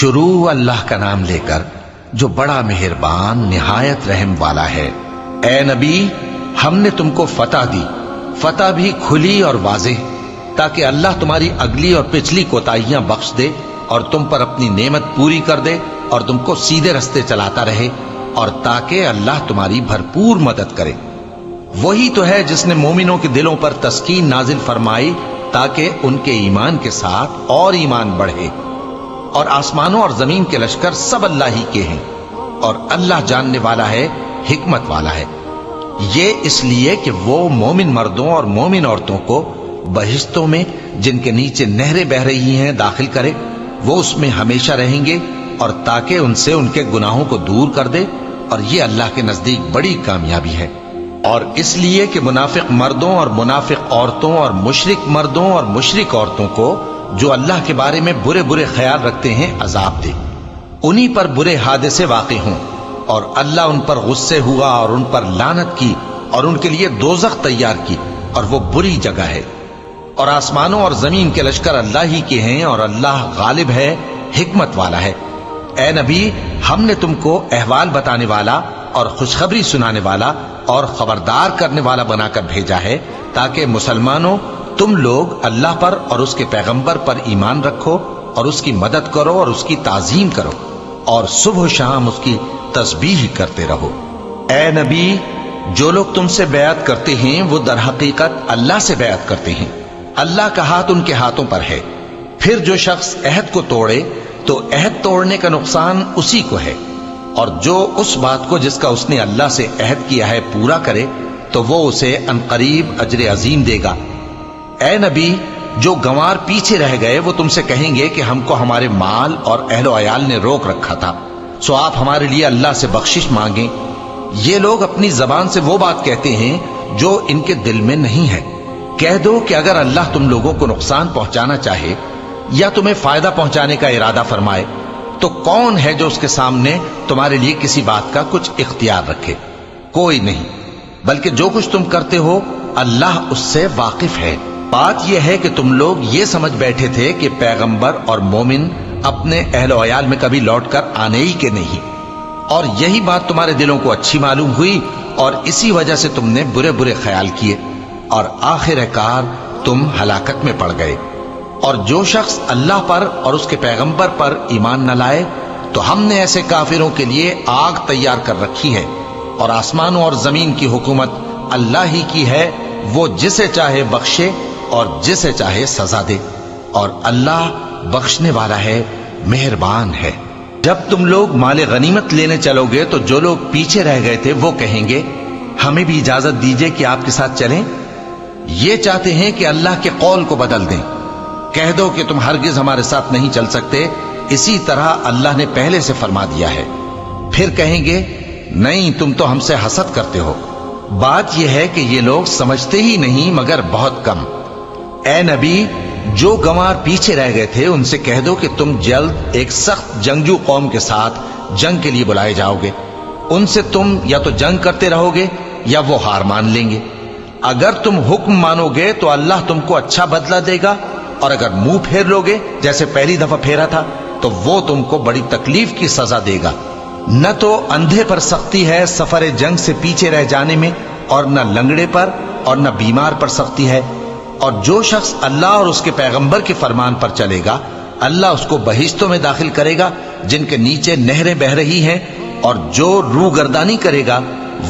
شروع اللہ کا نام لے کر جو بڑا مہربان نہایت رحم والا ہے۔ اے نبی، ہم نے تم کو فتح دی، فتح بھی کھلی اور واضح، تاکہ اللہ تمہاری اگلی اور پچھلی کوتاہیاں بخش دے اور تم پر اپنی نعمت پوری کر دے اور تم کو سیدھے رستے چلاتا رہے، اور تاکہ اللہ تمہاری بھرپور مدد کرے۔ وہی تو ہے جس نے مومنوں کے دلوں پر تسکین نازل فرمائی تاکہ ان کے ایمان کے ساتھ اور ایمان بڑھے۔ اور آسمانوں اور زمین کے لشکر سب اللہ ہی کے ہیں، اور اللہ جاننے والا ہے، حکمت والا ہے۔ یہ اس لیے کہ وہ مومن مردوں اور مومن عورتوں کو بہشتوں میں جن کے نیچے نہریں بہہ رہی ہیں داخل کرے، وہ اس میں ہمیشہ رہیں گے، اور تاکہ ان سے ان کے گناہوں کو دور کر دے، اور یہ اللہ کے نزدیک بڑی کامیابی ہے۔ اور اس لیے کہ منافق مردوں اور منافق عورتوں اور مشرک مردوں اور مشرک عورتوں کو جو اللہ کے بارے میں برے برے خیال رکھتے ہیں عذاب دے، انہی پر برے حادثے واقع ہوں، اور اللہ ان پر غصے ہوا اور ان پر لعنت کی اور ان کے لیے دوزخ تیار کی، اور وہ بری جگہ ہے۔ اور آسمانوں اور زمین کے لشکر اللہ ہی کے ہیں، اور اللہ غالب ہے، حکمت والا ہے۔ اے نبی، ہم نے تم کو احوال بتانے والا اور خوشخبری سنانے والا اور خبردار کرنے والا بنا کر بھیجا ہے، تاکہ مسلمانوں تم لوگ اللہ پر اور اس کے پیغمبر پر ایمان رکھو اور اس کی مدد کرو اور اس کی تعظیم کرو، اور صبح و شام اس کی تسبیح کرتے رہو۔ اے نبی، جو لوگ تم سے بیعت کرتے ہیں وہ در حقیقت اللہ سے بیعت کرتے ہیں، اللہ کا ہاتھ ان کے ہاتھوں پر ہے۔ پھر جو شخص عہد کو توڑے تو عہد توڑنے کا نقصان اسی کو ہے، اور جو اس بات کو جس کا اس نے اللہ سے عہد کیا ہے پورا کرے تو وہ اسے عنقریب اجر عظیم دے گا۔ اے نبی، جو گنوار پیچھے رہ گئے وہ تم سے کہیں گے کہ ہم کو ہمارے مال اور اہل و عیال نے روک رکھا تھا، سو آپ ہمارے لیے اللہ سے بخشش مانگیں۔ یہ لوگ اپنی زبان سے وہ بات کہتے ہیں جو ان کے دل میں نہیں ہے۔ کہہ دو کہ اگر اللہ تم لوگوں کو نقصان پہنچانا چاہے یا تمہیں فائدہ پہنچانے کا ارادہ فرمائے تو کون ہے جو اس کے سامنے تمہارے لیے کسی بات کا کچھ اختیار رکھے؟ کوئی نہیں، بلکہ جو کچھ تم کرتے ہو اللہ اس سے واقف ہے۔ بات یہ ہے کہ تم لوگ یہ سمجھ بیٹھے تھے کہ پیغمبر اور مومن اپنے اہل و عیال میں کبھی لوٹ کر آنے ہی کے نہیں، اور یہی بات تمہارے دلوں کو اچھی معلوم ہوئی اور اسی وجہ سے تم نے برے برے خیال کیے، اور آخر کار تم ہلاکت میں پڑ گئے۔ اور جو شخص اللہ پر اور اس کے پیغمبر پر ایمان نہ لائے تو ہم نے ایسے کافروں کے لیے آگ تیار کر رکھی ہے، اور آسمانوں اور زمین کی حکومت اللہ ہی کی ہے، وہ جسے چاہے بخشے اور جسے چاہے سزا دے، اور اللہ بخشنے والا ہے، مہربان ہے۔ جب تم لوگ مال غنیمت لینے چلو گے تو جو لوگ پیچھے رہ گئے تھے وہ کہیں گے ہمیں بھی اجازت دیجئے کہ آپ کے ساتھ چلیں۔ یہ چاہتے ہیں کہ اللہ کے قول کو بدل دیں۔ کہہ دو کہ تم ہرگز ہمارے ساتھ نہیں چل سکتے، اسی طرح اللہ نے پہلے سے فرما دیا ہے۔ پھر کہیں گے نہیں، تم تو ہم سے حسد کرتے ہو۔ بات یہ ہے کہ یہ لوگ سمجھتے ہی نہیں مگر بہت کم۔ اے نبی، جو گنوار پیچھے رہ گئے تھے ان سے کہہ دو کہ تم جلد ایک سخت جنگجو قوم کے ساتھ جنگ کے لیے بلائے جاؤ گے، ان سے تم یا تو جنگ کرتے رہو گے یا وہ ہار مان لیں گے۔ اگر تم حکم مانو گے تو اللہ تم کو اچھا بدلہ دے گا، اور اگر منہ پھیر لو گے جیسے پہلی دفعہ پھیرا تھا تو وہ تم کو بڑی تکلیف کی سزا دے گا۔ نہ تو اندھے پر سختی ہے سفر جنگ سے پیچھے رہ جانے میں، اور نہ لنگڑے پر اور نہ بیمار پر سختی ہے۔ اور جو شخص اللہ اور اس کے پیغمبر کے فرمان پر چلے گا اللہ اس کو بہشتوں میں داخل کرے گا جن کے نیچے نہریں بہہ رہی ہیں، اور جو روگردانی کرے گا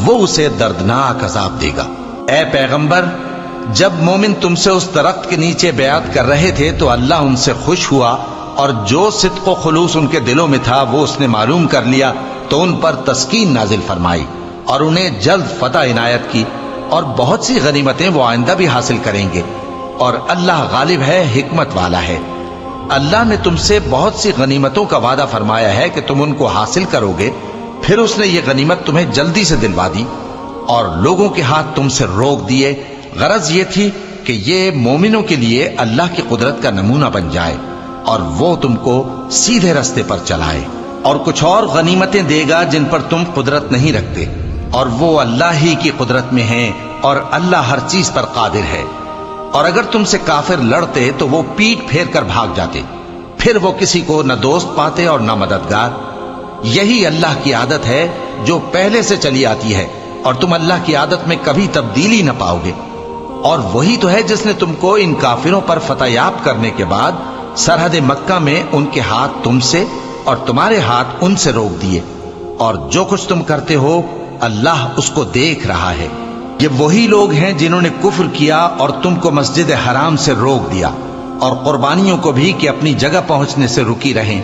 وہ اسے دردناک عذاب دے گا۔ اے پیغمبر، جب مومن تم سے اس درخت کے نیچے بیعت کر رہے تھے تو اللہ ان سے خوش ہوا، اور جو صدق و خلوص ان کے دلوں میں تھا وہ اس نے معلوم کر لیا تو ان پر تسکین نازل فرمائی اور انہیں جلد فتح عنایت کی، اور بہت سی غنیمتیں وہ آئندہ بھی حاصل کریں گے، اور اللہ غالب ہے، حکمت والا ہے۔ اللہ نے تم سے بہت سی غنیمتوں کا وعدہ فرمایا ہے کہ تم ان کو حاصل کرو گے، پھر اس نے یہ غنیمت تمہیں جلدی سے دلوا دی اور لوگوں کے ہاتھ تم سے روک دیے۔ غرض یہ تھی کہ یہ مومنوں کے لیے اللہ کی قدرت کا نمونہ بن جائے اور وہ تم کو سیدھے رستے پر چلائے، اور کچھ اور غنیمتیں دے گا جن پر تم قدرت نہیں رکھتے، اور وہ اللہ ہی کی قدرت میں ہیں، اور اللہ ہر چیز پر قادر ہے۔ اور اگر تم سے کافر لڑتے تو وہ پیٹ پھیر کر بھاگ جاتے، پھر وہ کسی کو نہ دوست پاتے اور نہ مددگار۔ یہی اللہ کی عادت ہے جو پہلے سے چلی آتی ہے، اور تم اللہ کی عادت میں کبھی تبدیلی نہ پاؤ گے۔ اور وہی تو ہے جس نے تم کو ان کافروں پر فتح یاب کرنے کے بعد سرحد مکہ میں ان کے ہاتھ تم سے اور تمہارے ہاتھ ان سے روک دیے، اور جو کچھ تم کرتے ہو اللہ اس کو دیکھ رہا ہے۔ یہ وہی لوگ ہیں جنہوں نے کفر کیا اور تم کو مسجد حرام سے روک دیا، اور قربانیوں کو بھی کہ اپنی جگہ پہنچنے سے رکی رہیں۔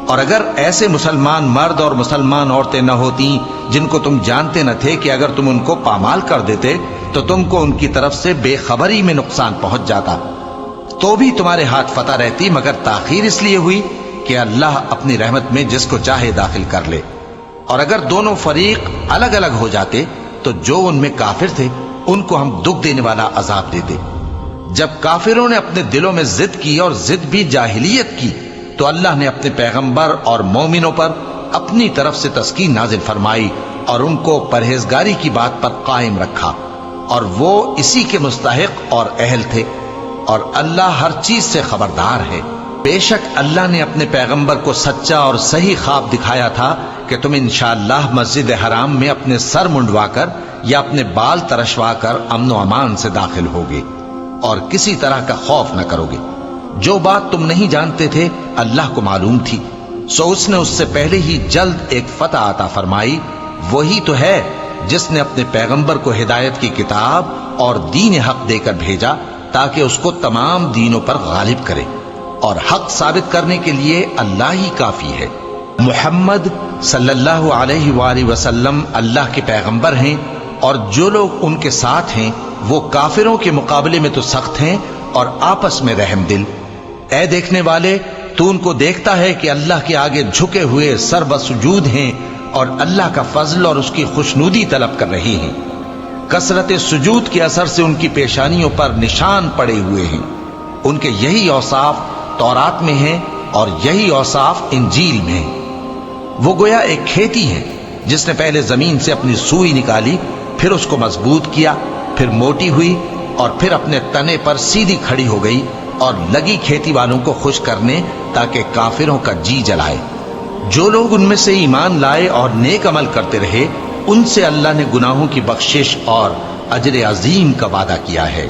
اور اگر ایسے مسلمان مرد اور مسلمان عورتیں نہ ہوتی جن کو تم جانتے نہ تھے کہ اگر تم ان کو پامال کر دیتے تو تم کو ان کی طرف سے بے خبری میں نقصان پہنچ جاتا، تو بھی تمہارے ہاتھ فتح رہتی، مگر تاخیر اس لیے ہوئی کہ اللہ اپنی رحمت میں جس کو چاہے داخل کر لے۔ اور اگر دونوں فریق الگ الگ ہو جاتے تو جو ان میں کافر تھے ان کو ہم دکھ دینے والا عذاب دیتے۔ جب کافروں نے اپنے دلوں میں ضد کی، اور ضد بھی جاہلیت کی، تو اللہ نے اپنے پیغمبر اور مومنوں پر اپنی طرف سے تسکین نازل فرمائی اور ان کو پرہیزگاری کی بات پر قائم رکھا، اور وہ اسی کے مستحق اور اہل تھے، اور اللہ ہر چیز سے خبردار ہے۔ بے شک اللہ نے اپنے پیغمبر کو سچا اور صحیح خواب دکھایا تھا کہ تم انشاءاللہ مسجد حرام میں اپنے سر منڈوا کر یا اپنے بال ترشوا کر امن و امان سے داخل ہوگے اور کسی طرح کا خوف نہ کرو گے۔ جو بات تم نہیں جانتے تھے اللہ کو معلوم تھی، سو اس نے اس سے پہلے ہی جلد ایک فتح عطا فرمائی۔ وہی تو ہے جس نے اپنے پیغمبر کو ہدایت کی کتاب اور دین حق دے کر بھیجا تاکہ اس کو تمام دینوں پر غالب کرے، اور حق ثابت کرنے کے لیے اللہ ہی کافی ہے۔ محمد صلی اللہ علیہ وآلہ وسلم اللہ کے پیغمبر ہیں، اور جو لوگ ان کے ساتھ ہیں وہ کافروں کے مقابلے میں تو سخت ہیں اور آپس میں رحم دل۔ اے دیکھنے والے، تو ان کو دیکھتا ہے کہ اللہ کے آگے جھکے ہوئے سر بسجود ہیں اور اللہ کا فضل اور اس کی خوشنودی طلب کر رہے ہیں۔ کثرت سجود کے اثر سے ان کی پیشانیوں پر نشان پڑے ہوئے ہیں۔ ان کے یہی اوصاف تورات میں ہیں اور یہی اوصاف انجیل میں ہیں۔ وہ گویا ایک کھیتی ہے جس نے پہلے زمین سے اپنی سوئی نکالی، پھر اس کو مضبوط کیا، پھر موٹی ہوئی، اور پھر اپنے تنے پر سیدھی کھڑی ہو گئی، اور لگی کھیتی والوں کو خوش کرنے تاکہ کافروں کا جی جلائے۔ جو لوگ ان میں سے ایمان لائے اور نیک عمل کرتے رہے ان سے اللہ نے گناہوں کی بخشش اور اجر عظیم کا وعدہ کیا ہے۔